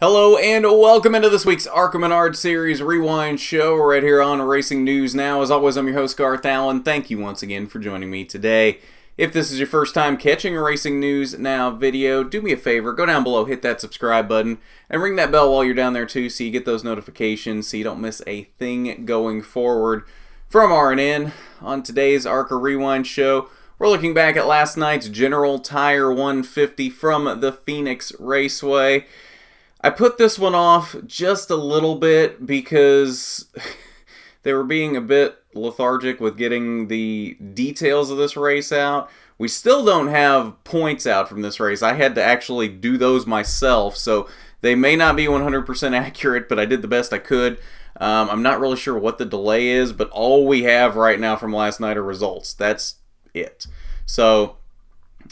Hello and welcome into this week's ARCA Menards Series Rewind show right here on Racing News Now. As always, I'm your host, Garth Allen. Thank you once again for joining me today. If this is your first time catching a Racing News Now video, do me a favor, go down below, hit that subscribe button, and ring that bell while you're down there too so you get those notifications so you don't miss a thing going forward from R&N. On today's ARCA Rewind show, we're looking back at last night's General Tire 150 from the Phoenix Raceway. I put this one off just a little bit because they were being a bit lethargic with getting the details of this race out. We still don't have points out from this race. I had to actually do those myself, so they may not be 100% accurate, but I did the best I could. I'm not really sure what the delay is, but all we have right now from last night are results. That's it. So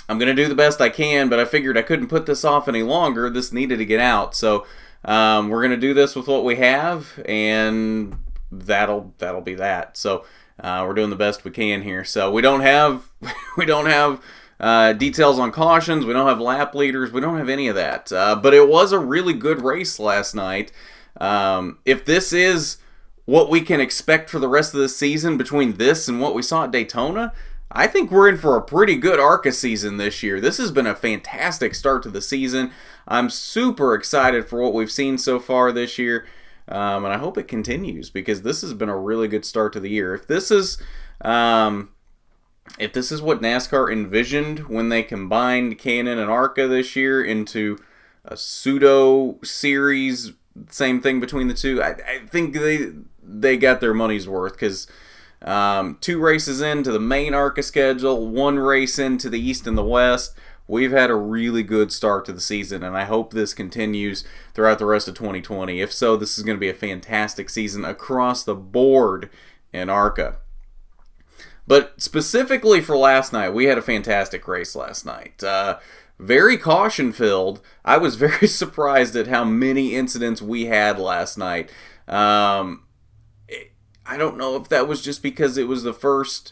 I'm going to do the best I can, but I figured I couldn't put this off any longer. This needed to get out. So we're going to do this with what we have, and that'll be that. So we're doing the best we can here. So we don't have details on cautions. We don't have lap leaders. We don't have any of that. But it was a really good race last night. If this is what we can expect for the rest of the season between this and what we saw at Daytona, I think we're in for a pretty good ARCA season this year. This has been a fantastic start to the season. I'm super excited for what we've seen so far this year, and I hope it continues because this has been a really good start to the year. If this is what NASCAR envisioned when they combined Canon and ARCA this year into a pseudo series, same thing between the two, I think they got their money's worth because 2 races into the main ARCA schedule, 1 race into the East and the West. We've had a really good start to the season, and I hope this continues throughout the rest of 2020. If so, this is going to be a fantastic season across the board in ARCA. But specifically for last night, we had a fantastic race last night. Very caution-filled. I was very surprised at how many incidents we had last night. I don't know if that was just because it was the first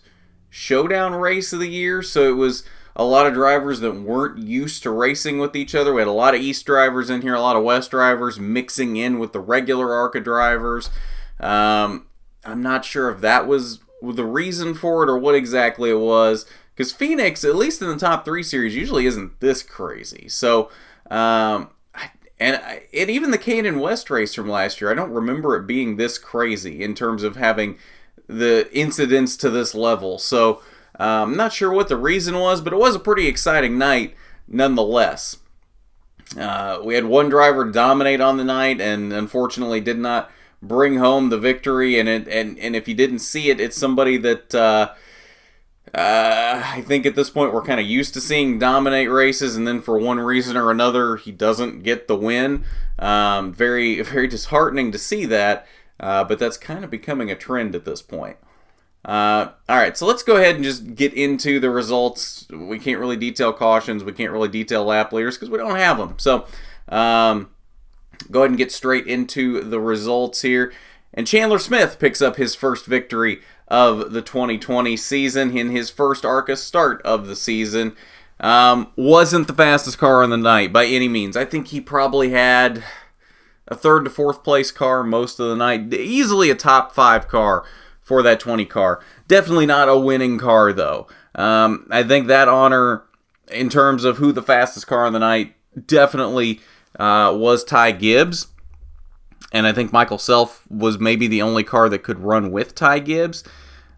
showdown race of the year, so it was a lot of drivers that weren't used to racing with each other. We had a lot of East drivers in here, a lot of West drivers mixing in with the regular ARCA drivers. I'm not sure if that was the reason for it or what exactly it was, because Phoenix, at least in the top 3 series, usually isn't this crazy. So, and even the Canon West race from last year, I don't remember it being this crazy in terms of having the incidents to this level. So I'm not sure what the reason was, but it was a pretty exciting night nonetheless. We had one driver dominate on the night and unfortunately did not bring home the victory. And if you didn't see it, it's somebody that I think at this point we're kind of used to seeing dominate races, and then for one reason or another he doesn't get the win. Very, very disheartening to see that, but that's kind of becoming a trend at this point. Alright, so let's go ahead and just get into the results. We can't really detail cautions, we can't really detail lap leaders because we don't have them. So go ahead and get straight into the results here. And Chandler Smith picks up his first victory of the 2020 season in his first ARCA start of the season. Wasn't the fastest car on the night by any means. I think he probably had a 3rd to 4th place car most of the night. Easily a top 5 car for that 20 car. Definitely not a winning car though. I think that honor in terms of who the fastest car on the night definitely was Ty Gibbs. And I think Michael Self was maybe the only car that could run with Ty Gibbs.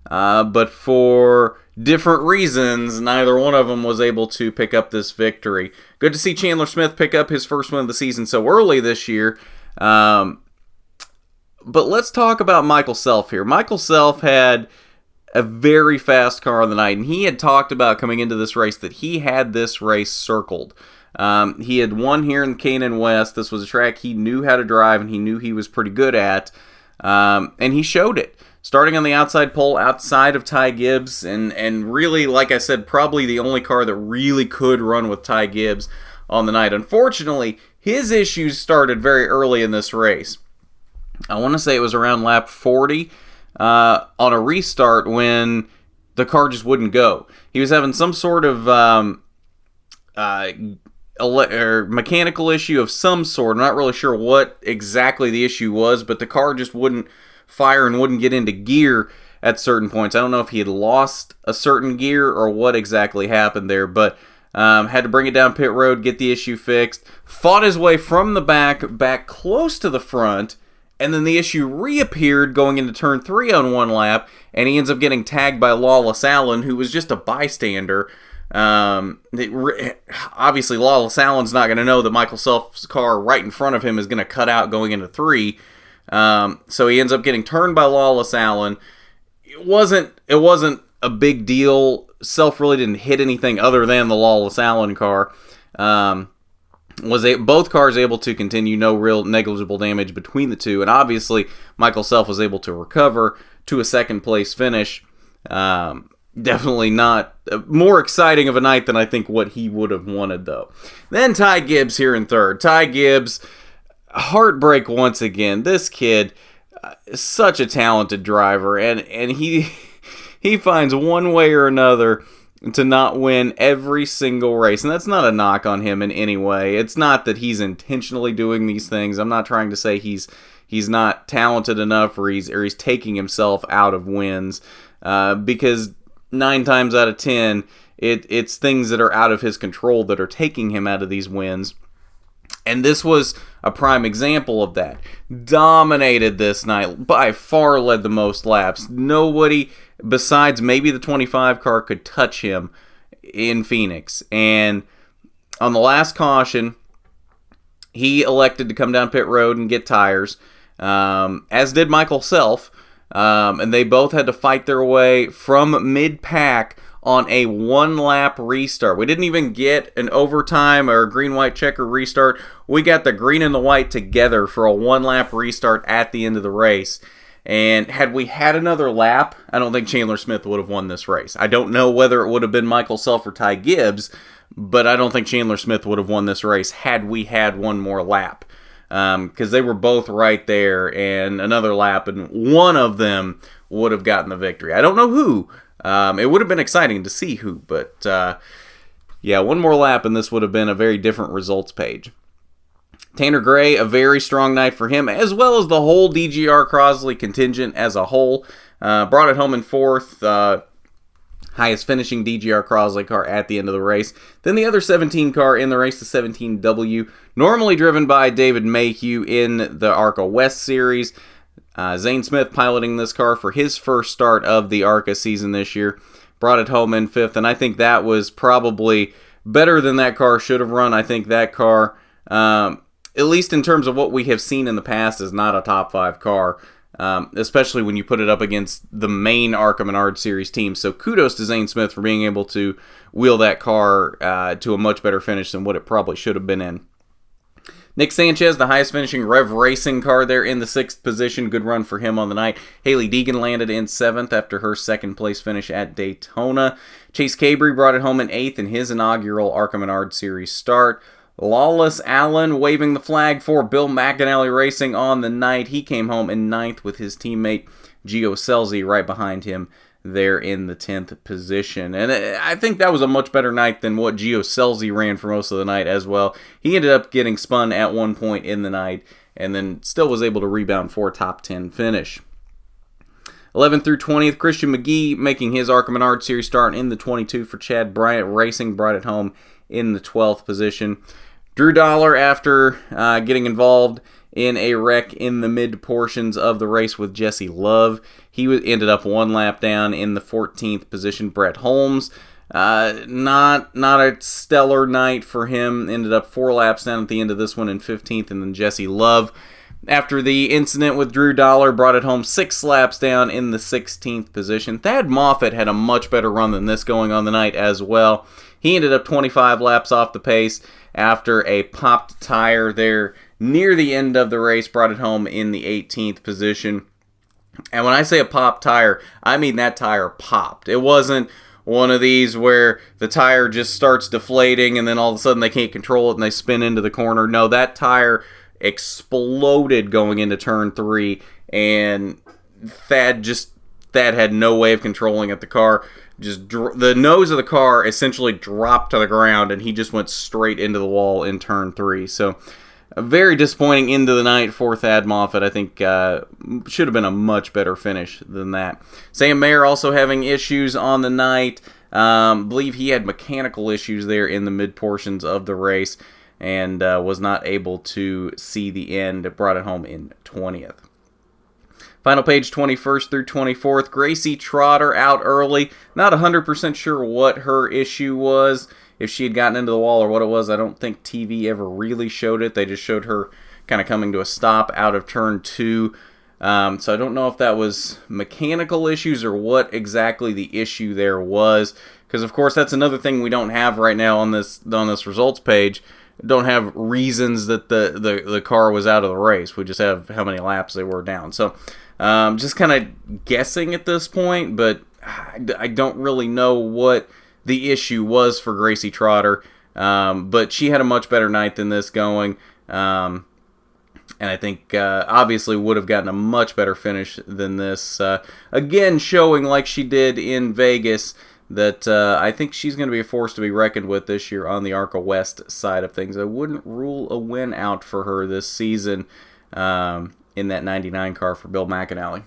But for different reasons, neither one of them was able to pick up this victory. Good to see Chandler Smith pick up his first win of the season so early this year. But let's talk about Michael Self here. Michael Self had a very fast car on the night, and he had talked about coming into this race that he had this race circled. He had won here in Canon West. This was a track he knew how to drive and he knew he was pretty good at. And he showed it. Starting on the outside pole outside of Ty Gibbs. And really, like I said, probably the only car that really could run with Ty Gibbs on the night. Unfortunately, his issues started very early in this race. I want to say it was around lap 40 on a restart when the car just wouldn't go. He was having some sort of or mechanical issue of some sort. I'm not really sure what exactly the issue was, but the car just wouldn't fire and wouldn't get into gear at certain points. I don't know if he had lost a certain gear or what exactly happened there, but had to bring it down pit road, get the issue fixed, fought his way from the back close to the front, and then the issue reappeared going into turn 3 on one lap, and he ends up getting tagged by Lawless Alan, who was just a bystander. Obviously, Lawless Alan's not going to know that Michael Self's car right in front of him is going to cut out going into 3. So he ends up getting turned by Lawless Alan. It wasn't a big deal. Self really didn't hit anything other than the Lawless Alan car. Both cars able to continue, no real negligible damage between the two, and obviously Michael Self was able to recover to a second place finish. Definitely not more exciting of a night than I think what he would have wanted, though. Then Ty Gibbs here in third. Ty Gibbs, heartbreak once again. This kid, such a talented driver, and he finds one way or another to not win every single race. And that's not a knock on him in any way. It's not that he's intentionally doing these things. I'm not trying to say he's not talented enough or he's taking himself out of wins, because 9 times out of 10, it's things that are out of his control that are taking him out of these wins. And this was a prime example of that. Dominated this night, by far led the most laps. Nobody besides maybe the 25 car could touch him in Phoenix. And on the last caution, he elected to come down pit road and get tires, as did Michael Self. And they both had to fight their way from mid-pack on a one-lap restart. We didn't even get an overtime or green-white checker restart. We got the green and the white together for a one-lap restart at the end of the race. And had we had another lap, I don't think Chandler Smith would have won this race. I don't know whether it would have been Michael Self or Ty Gibbs, but I don't think Chandler Smith would have won this race had we had one more lap. Because they were both right there, and another lap, and one of them would have gotten the victory. I don't know who. It would have been exciting to see who, but yeah, one more lap, and this would have been a very different results page. Tanner Gray, a very strong night for him, as well as the whole DGR Crosley contingent as a whole. Brought it home in fourth. Highest finishing DGR Crosley car at the end of the race. Then the other 17 car in the race, the 17W, normally driven by David Mayhew in the ARCA West Series. Zane Smith piloting this car for his first start of the ARCA season this year. Brought it home in fifth, and I think that was probably better than that car should have run. I think that car, at least in terms of what we have seen in the past, is not a top 5 car. Especially when you put it up against the main ARCA Menards Series team. So kudos to Zane Smith for being able to wheel that car to a much better finish than what it probably should have been in. Nick Sanchez, the highest finishing Rev Racing car there in the 6th position. Good run for him on the night. Haley Deegan landed in 7th after her 2nd place finish at Daytona. Chase Cabry brought it home in 8th in his inaugural ARCA Menards Series start. Lawless Alan waving the flag for Bill McAnally Racing on the night. He came home in 9th with his teammate Gio Scelzi right behind him there in the 10th position. And I think that was a much better night than what Gio Scelzi ran for most of the night as well. He ended up getting spun at one point in the night and then still was able to rebound for a top 10 finish. 11th through 20th, Christian McGee making his ARCA Menards Series start in the 22 for Chad Bryant Racing, brought it home in the 12th position. Drew Dollar, after getting involved in a wreck in the mid portions of the race with Jesse Love, he ended up one lap down in the 14th position. Brett Holmes, not a stellar night for him, ended up 4 laps down at the end of this one in 15th, and then Jesse Love, after the incident with Drew Dollar, brought it home 6 laps down in the 16th position. Thad Moffitt had a much better run than this going on the night as well. He ended up 25 laps off the pace after a popped tire there near the end of the race, brought it home in the 18th position. And when I say a popped tire, I mean that tire popped. It wasn't one of these where the tire just starts deflating and then all of a sudden they can't control it and they spin into the corner. No, that tire exploded going into turn 3, and Thad had no way of controlling it. The car the nose of the car essentially dropped to the ground, and he just went straight into the wall in turn 3. So a very disappointing end of the night for Thad Moffitt. I think should have been a much better finish than that. Sam Mayer also having issues on the night. Believe he had mechanical issues there in the mid portions of the race, and was not able to see the end. It brought it home in 20th. Final page 21st through 24th. Gracie Trotter out early. Not 100% sure what her issue was. If she had gotten into the wall or what it was. I don't think TV ever really showed it. They just showed her kind of coming to a stop out of turn 2. So I don't know if that was mechanical issues or what exactly the issue there was. Because of course that's another thing we don't have right now on this results page. Don't have reasons that the car was out of the race. We just have how many laps they were down. So just kind of guessing at this point, but I don't really know what the issue was for Gracie Trotter. But she had a much better night than this going. And I think obviously would have gotten a much better finish than this. Again, showing like she did in Vegas that I think she's going to be a force to be reckoned with this year on the ARCA West side of things. I wouldn't rule a win out for her this season in that 99 car for Bill McAnally.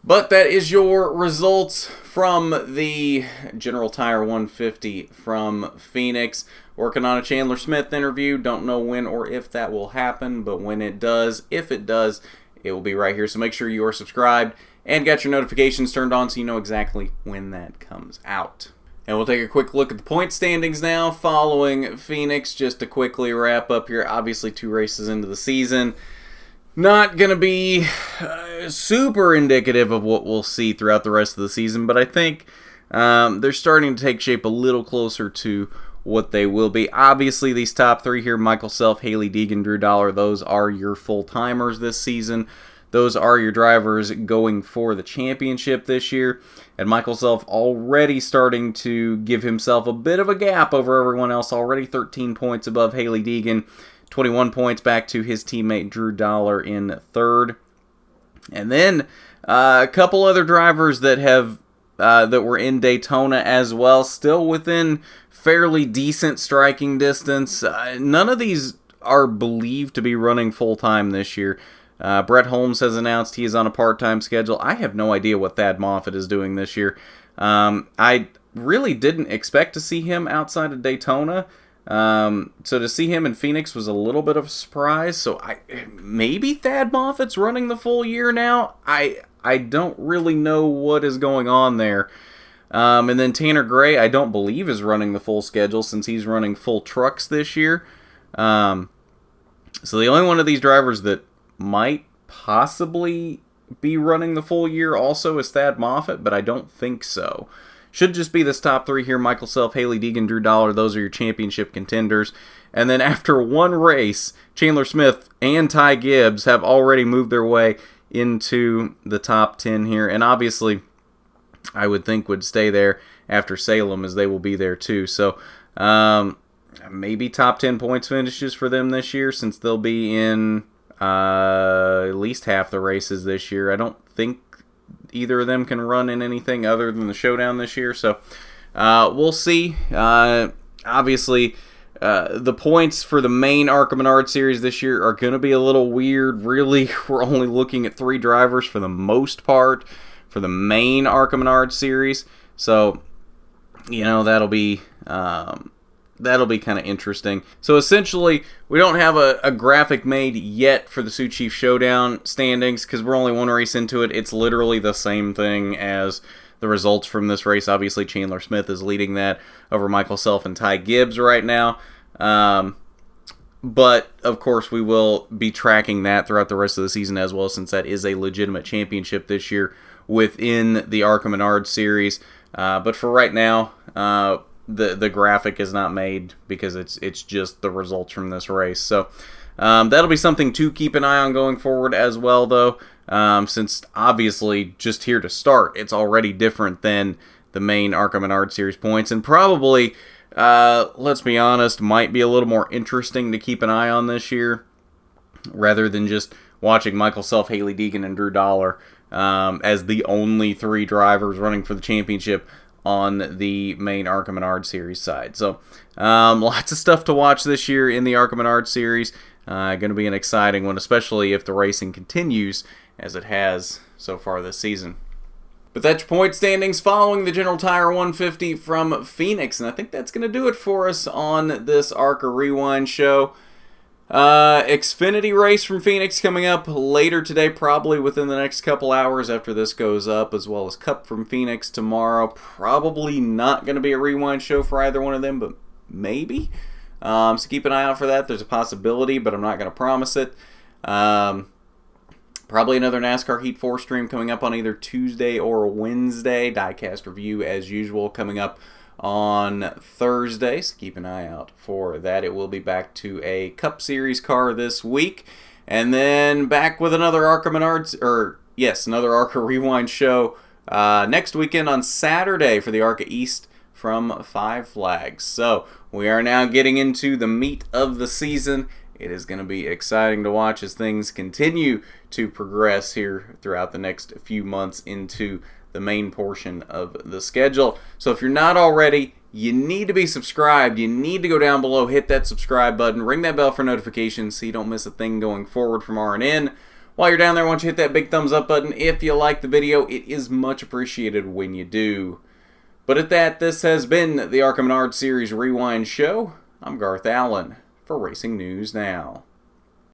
But that is your results from the General Tire 150 from Phoenix. Working on a Chandler Smith interview. Don't know when or if that will happen, but when it does, if it does, it will be right here. So make sure you are subscribed and got your notifications turned on so you know exactly when that comes out. And we'll take a quick look at the point standings now following Phoenix. Just to quickly wrap up here, obviously 2 races into the season. Not going to be super indicative of what we'll see throughout the rest of the season, but I think they're starting to take shape a little closer to what they will be. Obviously, these top 3 here, Michael Self, Hailie Deegan, Drew Dollar, those are your full-timers this season. Those are your drivers going for the championship this year. And Michael Self already starting to give himself a bit of a gap over everyone else, already 13 points above Hailie Deegan. 21 points back to his teammate Drew Dollar in 3rd. And then a couple other drivers that have that were in Daytona as well, still within fairly decent striking distance. None of these are believed to be running full-time this year. Brett Holmes has announced he is on a part-time schedule. I have no idea what Thad Moffitt is doing this year. I really didn't expect to see him outside of Daytona. So to see him in Phoenix was a little bit of a surprise. So maybe Thad Moffitt's running the full year now. I don't really know what is going on there. And then Tanner Gray, I don't believe is running the full schedule since he's running full trucks this year. So the only one of these drivers that might possibly be running the full year also is Thad Moffitt, but I don't think so. Should just be this top 3 here, Michael Self, Hailie Deegan, Drew Dollar. Those are your championship contenders. And then after one race, Chandler Smith and Ty Gibbs have already moved their way into the top 10 here. And obviously, I would think would stay there after Salem, as they will be there too. So maybe top 10 points finishes for them this year, since they'll be in at least half the races this year. I don't think either of them can run in anything other than the showdown this year, so we'll see. Obviously, the points for the main ARCA Menards Series this year are going to be a little weird. Really, we're only looking at 3 drivers for the most part for the main ARCA Menards Series, so you know that'll be kind of interesting. So essentially, we don't have a graphic made yet for the Sioux Chief Showdown standings because we're only 1 race into it. It's literally the same thing as the results from this race. Obviously, Chandler Smith is leading that over Michael Self and Ty Gibbs right now. But, of course, we will be tracking that throughout the rest of the season as well, since that is a legitimate championship this year within the ARCA Menards Series. But for right now, the graphic is not made because it's just the results from this race. So that'll be something to keep an eye on going forward as well, though, since obviously just here to start, it's already different than the main ARCA Menards Series points, and probably, let's be honest, might be a little more interesting to keep an eye on this year rather than just watching Michael Self, Hailie Deegan, and Drew Dollar as the only 3 drivers running for the championship on the main ARCA Menards Series side. So lots of stuff to watch this year in the ARCA Menards Series. Going to be an exciting one, especially if the racing continues as it has so far this season. But that's your point standings following the General Tire 150 from Phoenix. And I think that's going to do it for us on this ARCA Rewind show. Xfinity race from Phoenix coming up later today, probably within the next couple hours after this goes up, as well as Cup from Phoenix tomorrow. Probably not going to be a rewind show for either one of them, but maybe. So keep an eye out for that. There's a possibility, but I'm not going to promise it. Probably another NASCAR Heat 4 stream coming up on either Tuesday or Wednesday. Diecast review, as usual, coming up on Thursday, so keep an eye out for that. It will be back to a Cup Series car this week, and then back with another ARCA Menards, another ARCA Rewind show next weekend on Saturday for the ARCA East from Five Flags. So we are now getting into the meat of the season. It is going to be exciting to watch as things continue to progress here throughout the next few months into the main portion of the schedule. So if you're not already, you need to be subscribed. You need to go down below, hit that subscribe button, ring that bell for notifications so you don't miss a thing going forward from RNN. While you're down there, why don't you hit that big thumbs up button if you like the video. It is much appreciated when you do. But at that, this has been the ARCA Menards Series Rewind Show. I'm Garth Allen for Racing News Now.